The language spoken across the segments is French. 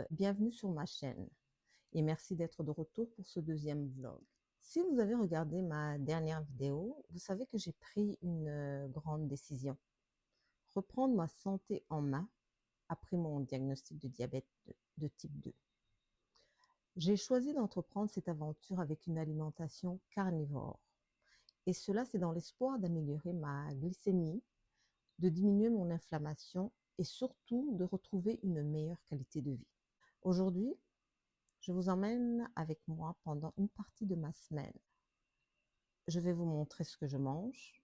bienvenue sur ma chaîne et merci d'être de retour pour ce deuxième vlog. Si vous avez regardé ma dernière vidéo, vous savez que j'ai pris une grande décision. Reprendre ma santé en main après mon diagnostic de diabète de type 2. J'ai choisi d'entreprendre cette aventure avec une alimentation carnivore. Et cela, c'est dans l'espoir d'améliorer ma glycémie, de diminuer mon inflammation et surtout de retrouver une meilleure qualité de vie. Aujourd'hui, je vous emmène avec moi pendant une partie de ma semaine. Je vais vous montrer ce que je mange,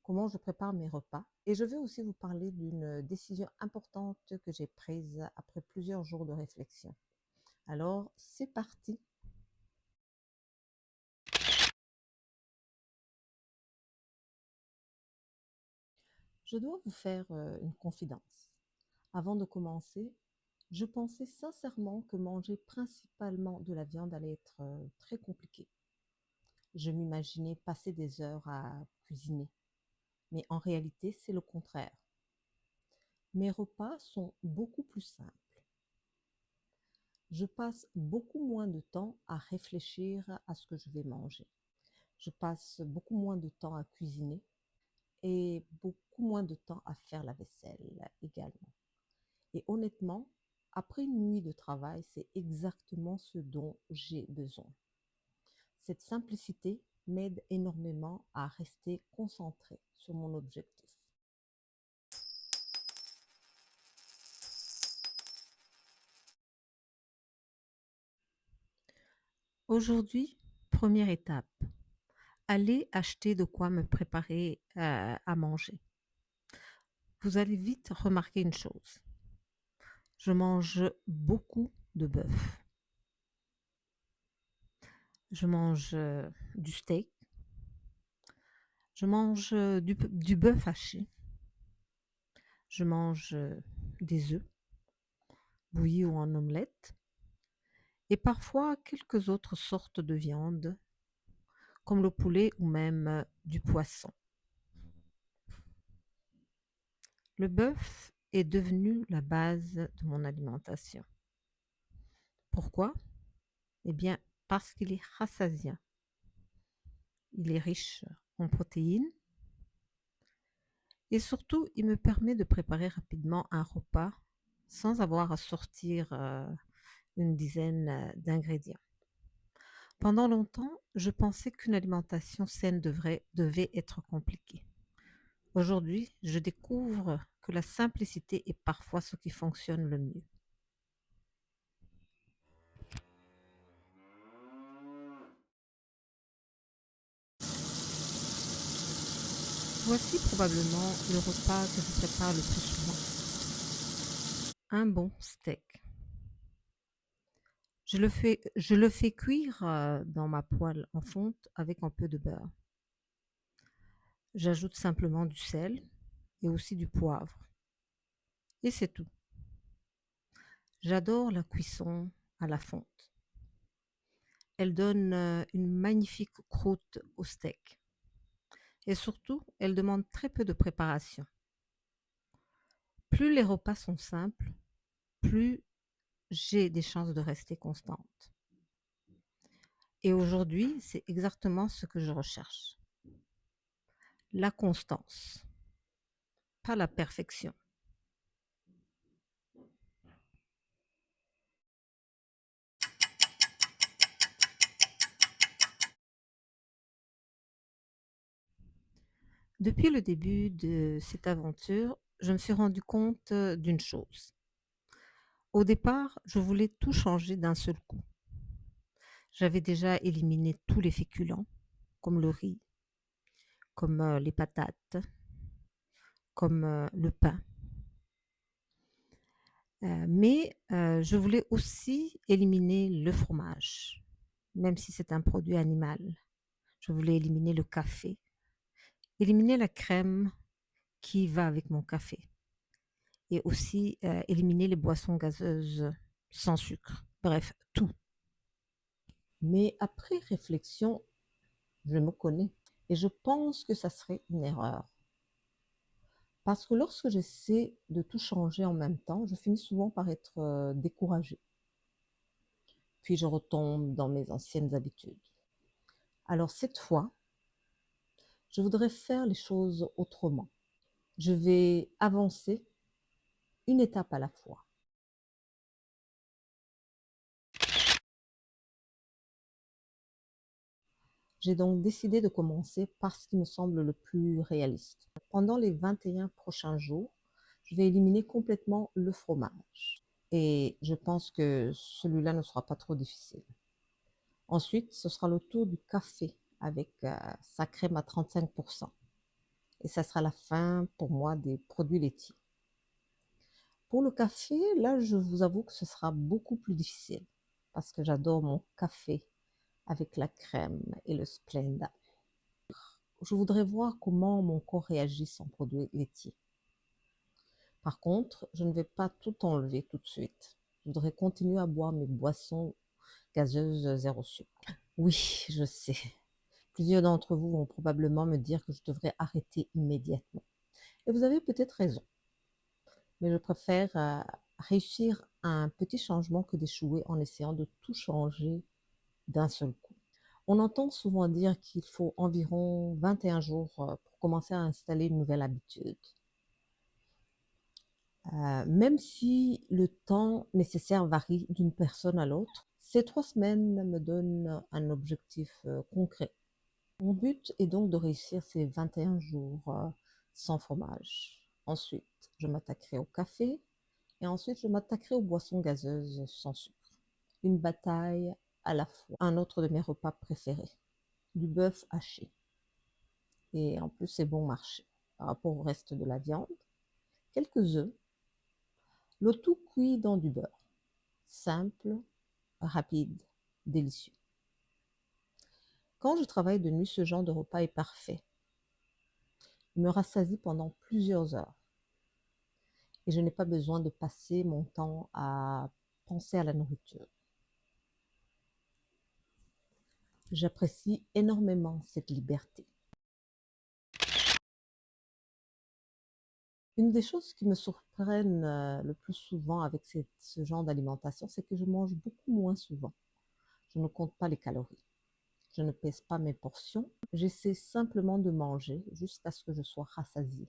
comment je prépare mes repas et je vais aussi vous parler d'une décision importante que j'ai prise après plusieurs jours de réflexion. Alors, c'est parti! Je dois vous faire une confidence. Avant de commencer, je pensais sincèrement que manger principalement de la viande allait être très compliqué. Je m'imaginais passer des heures à cuisiner, mais en réalité, c'est le contraire. Mes repas sont beaucoup plus simples. Je passe beaucoup moins de temps à réfléchir à ce que je vais manger. Je passe beaucoup moins de temps à cuisiner et beaucoup moins de temps à faire la vaisselle également. Et honnêtement, après une nuit de travail, c'est exactement ce dont j'ai besoin. Cette simplicité m'aide énormément à rester concentrée sur mon objectif. Aujourd'hui, première étape, aller acheter de quoi me préparer à manger. Vous allez vite remarquer une chose. Je mange beaucoup de bœuf. Je mange du steak. Je mange du bœuf haché. Je mange des œufs, bouillis ou en omelette. Et parfois quelques autres sortes de viande, comme le poulet ou même du poisson. Le bœuf est devenu la base de mon alimentation. Pourquoi? Eh bien, parce qu'il est rassasiant. Il est riche en protéines et surtout, il me permet de préparer rapidement un repas sans avoir à sortir une dizaine d'ingrédients. Pendant longtemps, je pensais qu'une alimentation saine devait être compliquée. Aujourd'hui, je découvre que la simplicité est parfois ce qui fonctionne le mieux. Voici probablement le repas que je prépare le plus souvent. Un bon steak. Je le fais cuire dans ma poêle en fonte avec un peu de beurre. J'ajoute simplement du sel et aussi du poivre. Et c'est tout. J'adore la cuisson à la fonte. Elle donne une magnifique croûte au steak. Et surtout, elle demande très peu de préparation. Plus les repas sont simples, plus j'ai des chances de rester constante. Et aujourd'hui, c'est exactement ce que je recherche. La constance, pas la perfection. Depuis le début de cette aventure, je me suis rendu compte d'une chose. Au départ, je voulais tout changer d'un seul coup. J'avais déjà éliminé tous les féculents, comme le riz, comme les patates, comme le pain. Mais je voulais aussi éliminer le fromage, même si c'est un produit animal. Je voulais éliminer le café, éliminer la crème qui va avec mon café et aussi éliminer les boissons gazeuses sans sucre. Bref, tout. Mais après réflexion, je me connais et je pense que ça serait une erreur. Parce que lorsque j'essaie de tout changer en même temps, je finis souvent par être découragée. Puis je retombe dans mes anciennes habitudes. Alors cette fois, je voudrais faire les choses autrement. Je vais avancer une étape à la fois. J'ai donc décidé de commencer par ce qui me semble le plus réaliste. Pendant les 21 prochains jours, je vais éliminer complètement le fromage. Et je pense que celui-là ne sera pas trop difficile. Ensuite, ce sera le tour du café avec sa crème à 35%. Et ça sera la fin pour moi des produits laitiers. Pour le café, là, je vous avoue que ce sera beaucoup plus difficile parce que j'adore mon café avec la crème et le Splenda. Je voudrais voir comment mon corps réagit sans produits laitiers. Par contre, je ne vais pas tout enlever tout de suite. Je voudrais continuer à boire mes boissons gazeuses zéro sucre. Oui, je sais. Plusieurs d'entre vous vont probablement me dire que je devrais arrêter immédiatement. Et vous avez peut-être raison. Mais je préfère réussir un petit changement que d'échouer en essayant de tout changer d'un seul coup. On entend souvent dire qu'il faut environ 21 jours pour commencer à installer une nouvelle habitude. Même si le temps nécessaire varie d'une personne à l'autre, ces 3 semaines me donnent un objectif concret. Mon but est donc de réussir ces 21 jours sans fromage. Ensuite, je m'attaquerai au café et ensuite je m'attaquerai aux boissons gazeuses sans sucre. Une bataille à la fois. Un autre de mes repas préférés, du bœuf haché. Et en plus, c'est bon marché par rapport au reste de la viande. Quelques œufs, le tout cuit dans du beurre. Simple, rapide, délicieux. Quand je travaille de nuit, ce genre de repas est parfait. Il me rassasie pendant plusieurs heures. Et je n'ai pas besoin de passer mon temps à penser à la nourriture. J'apprécie énormément cette liberté. Une des choses qui me surprennent le plus souvent avec ce genre d'alimentation, c'est que je mange beaucoup moins souvent. Je ne compte pas les calories. Je ne pèse pas mes portions. J'essaie simplement de manger jusqu'à ce que je sois rassasiée.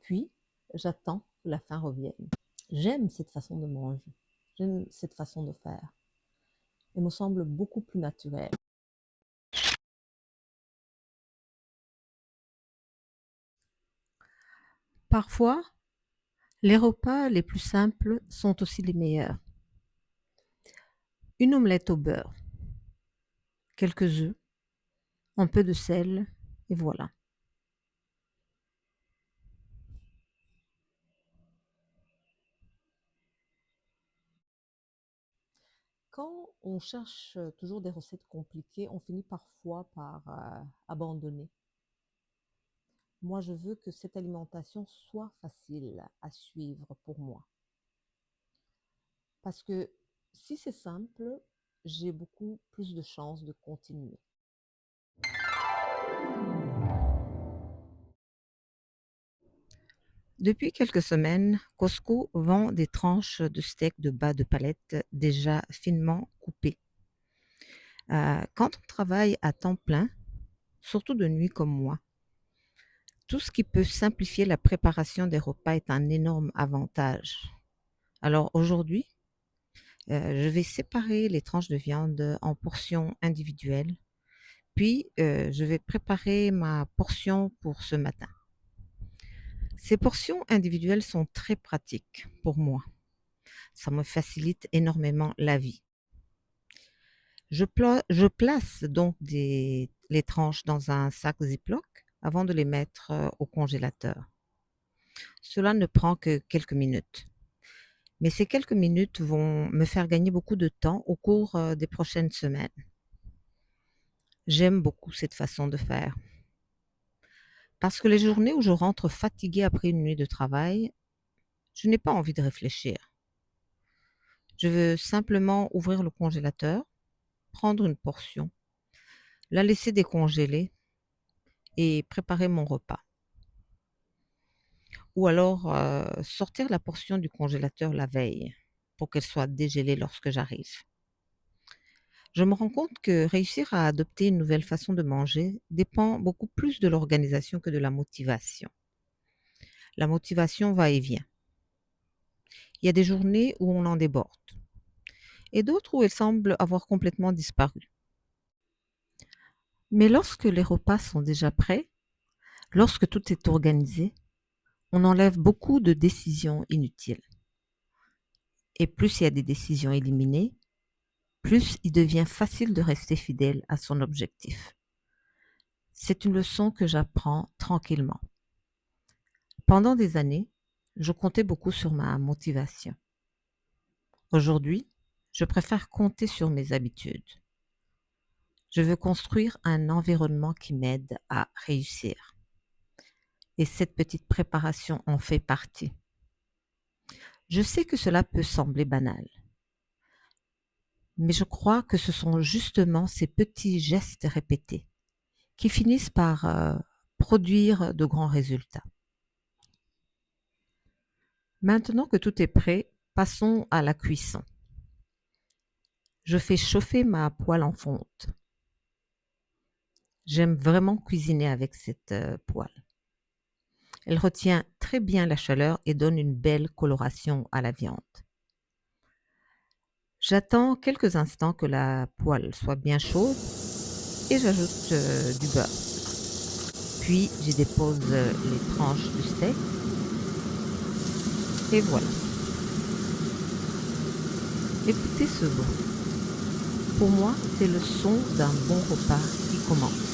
Puis, j'attends que la faim revienne. J'aime cette façon de manger. J'aime cette façon de faire. Elle me semble beaucoup plus naturelle. Parfois, les repas les plus simples sont aussi les meilleurs. Une omelette au beurre, quelques œufs, un peu de sel, et voilà. Quand on cherche toujours des recettes compliquées, on finit parfois par abandonner. Moi, je veux que cette alimentation soit facile à suivre pour moi. Parce que si c'est simple, j'ai beaucoup plus de chances de continuer. Depuis quelques semaines, Costco vend des tranches de steak de bas de palette déjà finement coupées. Quand on travaille à temps plein, surtout de nuit comme moi, tout ce qui peut simplifier la préparation des repas est un énorme avantage. Alors aujourd'hui, je vais séparer les tranches de viande en portions individuelles, puis je vais préparer ma portion pour ce matin. Ces portions individuelles sont très pratiques pour moi. Ça me facilite énormément la vie. Je place donc les tranches dans un sac Ziploc avant de les mettre au congélateur. Cela ne prend que quelques minutes. Mais ces quelques minutes vont me faire gagner beaucoup de temps au cours des prochaines semaines. J'aime beaucoup cette façon de faire. Parce que les journées où je rentre fatiguée après une nuit de travail, je n'ai pas envie de réfléchir. Je veux simplement ouvrir le congélateur, prendre une portion, la laisser décongeler et préparer mon repas. ou alors sortir la portion du congélateur la veille pour qu'elle soit dégelée lorsque j'arrive. Je me rends compte que réussir à adopter une nouvelle façon de manger dépend beaucoup plus de l'organisation que de la motivation. La motivation va et vient. Il y a des journées où on en déborde et d'autres où elle semble avoir complètement disparu. Mais lorsque les repas sont déjà prêts, lorsque tout est organisé, on enlève beaucoup de décisions inutiles. Et plus il y a des décisions éliminées, plus il devient facile de rester fidèle à son objectif. C'est une leçon que j'apprends tranquillement. Pendant des années, je comptais beaucoup sur ma motivation. Aujourd'hui, je préfère compter sur mes habitudes. Je veux construire un environnement qui m'aide à réussir. Et cette petite préparation en fait partie. Je sais que cela peut sembler banal, mais je crois que ce sont justement ces petits gestes répétés qui finissent par produire de grands résultats. Maintenant que tout est prêt, passons à la cuisson. Je fais chauffer ma poêle en fonte. J'aime vraiment cuisiner avec cette poêle. Elle retient très bien la chaleur et donne une belle coloration à la viande. J'attends quelques instants que la poêle soit bien chaude et j'ajoute du beurre. Puis j'y dépose les tranches du steak et voilà. Écoutez ce bruit. Pour moi, c'est le son d'un bon repas qui commence.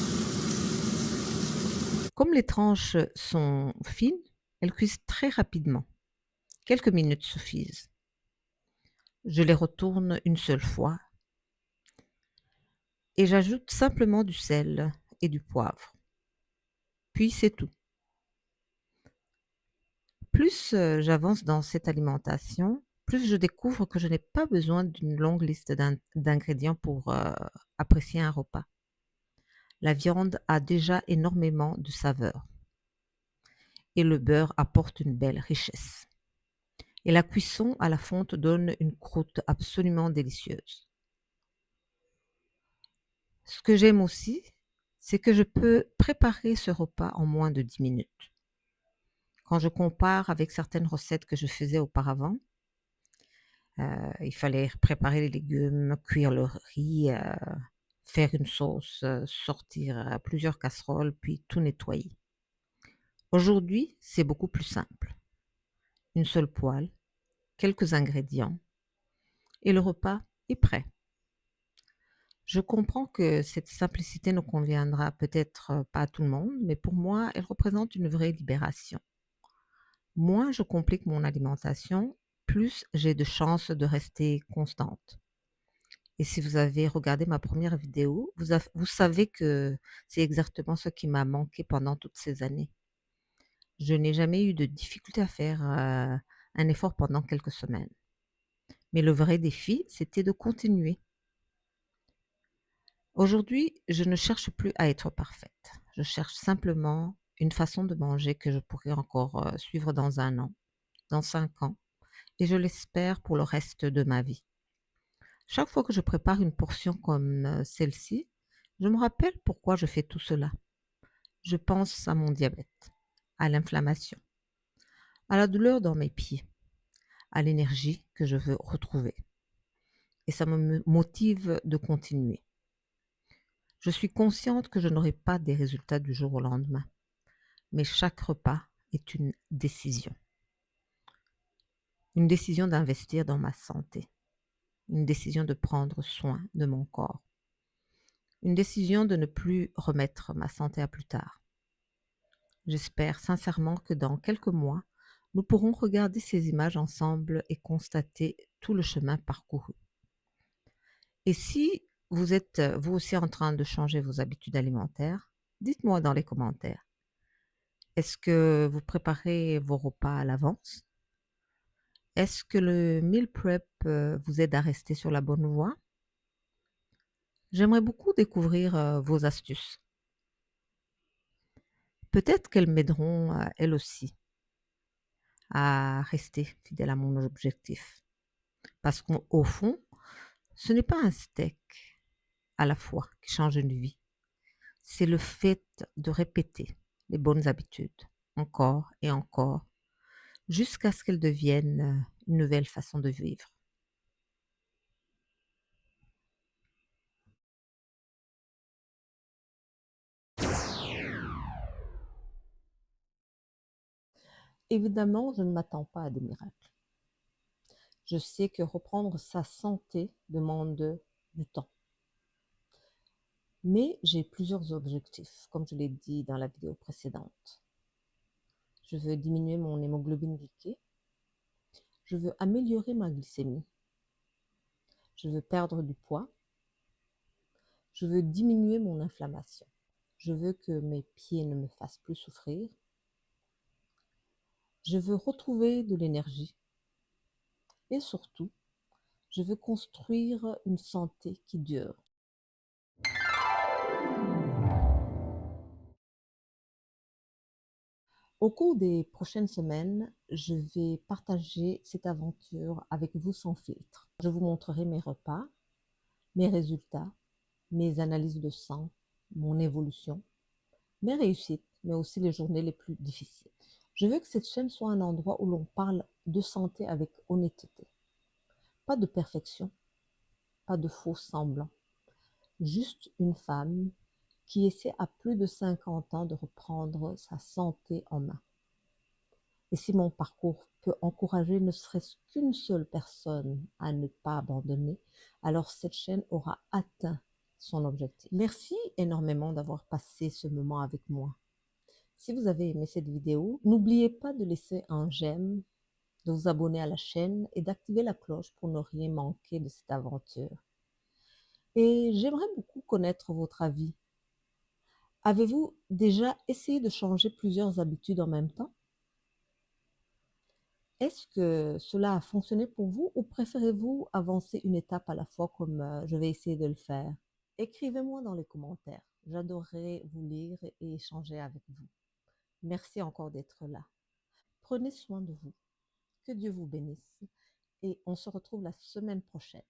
Comme les tranches sont fines, elles cuisent très rapidement. Quelques minutes suffisent. Je les retourne une seule fois et j'ajoute simplement du sel et du poivre. Puis c'est tout. Plus j'avance dans cette alimentation, plus je découvre que je n'ai pas besoin d'une longue liste d'ingrédients pour apprécier un repas. La viande a déjà énormément de saveur et le beurre apporte une belle richesse. Et la cuisson à la fonte donne une croûte absolument délicieuse. Ce que j'aime aussi, c'est que je peux préparer ce repas en moins de 10 minutes. Quand je compare avec certaines recettes que je faisais auparavant, il fallait préparer les légumes, cuire le riz, faire une sauce, sortir plusieurs casseroles, puis tout nettoyer. Aujourd'hui, c'est beaucoup plus simple. Une seule poêle, quelques ingrédients et le repas est prêt. Je comprends que cette simplicité ne conviendra peut-être pas à tout le monde, mais pour moi, elle représente une vraie libération. Moins je complique mon alimentation, plus j'ai de chances de rester constante. Et si vous avez regardé ma première vidéo, vous savez que c'est exactement ce qui m'a manqué pendant toutes ces années. Je n'ai jamais eu de difficulté à faire un effort pendant quelques semaines. Mais le vrai défi, c'était de continuer. Aujourd'hui, je ne cherche plus à être parfaite. Je cherche simplement une façon de manger que je pourrais encore suivre dans 1 an, dans 5 ans, et je l'espère pour le reste de ma vie. Chaque fois que je prépare une portion comme celle-ci, je me rappelle pourquoi je fais tout cela. Je pense à mon diabète, à l'inflammation, à la douleur dans mes pieds, à l'énergie que je veux retrouver. Et ça me motive de continuer. Je suis consciente que je n'aurai pas des résultats du jour au lendemain, mais chaque repas est une décision. Une décision d'investir dans ma santé, une décision de prendre soin de mon corps, une décision de ne plus remettre ma santé à plus tard. J'espère sincèrement que dans quelques mois, nous pourrons regarder ces images ensemble et constater tout le chemin parcouru. Et si vous êtes vous aussi en train de changer vos habitudes alimentaires, dites-moi dans les commentaires. Est-ce que vous préparez vos repas à l'avance? Est-ce que le meal prep vous aide à rester sur la bonne voie? J'aimerais beaucoup découvrir vos astuces. Peut-être qu'elles m'aideront elles aussi. à rester fidèle à mon objectif. Parce qu'au fond, ce n'est pas un steak à la fois qui change une vie. C'est le fait de répéter les bonnes habitudes encore et encore jusqu'à ce qu'elles deviennent une nouvelle façon de vivre. Évidemment, je ne m'attends pas à des miracles. Je sais que reprendre sa santé demande du temps. Mais j'ai plusieurs objectifs, comme je l'ai dit dans la vidéo précédente. Je veux diminuer mon hémoglobine glyquée. Je veux améliorer ma glycémie. Je veux perdre du poids. Je veux diminuer mon inflammation. Je veux que mes pieds ne me fassent plus souffrir. Je veux retrouver de l'énergie. Et surtout, je veux construire une santé qui dure. Au cours des prochaines semaines, je vais partager cette aventure avec vous sans filtre. Je vous montrerai mes repas, mes résultats, mes analyses de sang, mon évolution, mes réussites, mais aussi les journées les plus difficiles. Je veux que cette chaîne soit un endroit où l'on parle de santé avec honnêteté. Pas de perfection, pas de faux semblants. Juste une femme qui essaie à plus de 50 ans de reprendre sa santé en main. Et si mon parcours peut encourager ne serait-ce qu'une seule personne à ne pas abandonner, alors cette chaîne aura atteint son objectif. Merci énormément d'avoir passé ce moment avec moi. Si vous avez aimé cette vidéo, n'oubliez pas de laisser un j'aime, de vous abonner à la chaîne et d'activer la cloche pour ne rien manquer de cette aventure. Et j'aimerais beaucoup connaître votre avis. Avez-vous déjà essayé de changer plusieurs habitudes en même temps? Est-ce que cela a fonctionné pour vous ou préférez-vous avancer une étape à la fois comme je vais essayer de le faire? Écrivez-moi dans les commentaires. J'adorerais vous lire et échanger avec vous. Merci encore d'être là. Prenez soin de vous. Que Dieu vous bénisse et on se retrouve la semaine prochaine.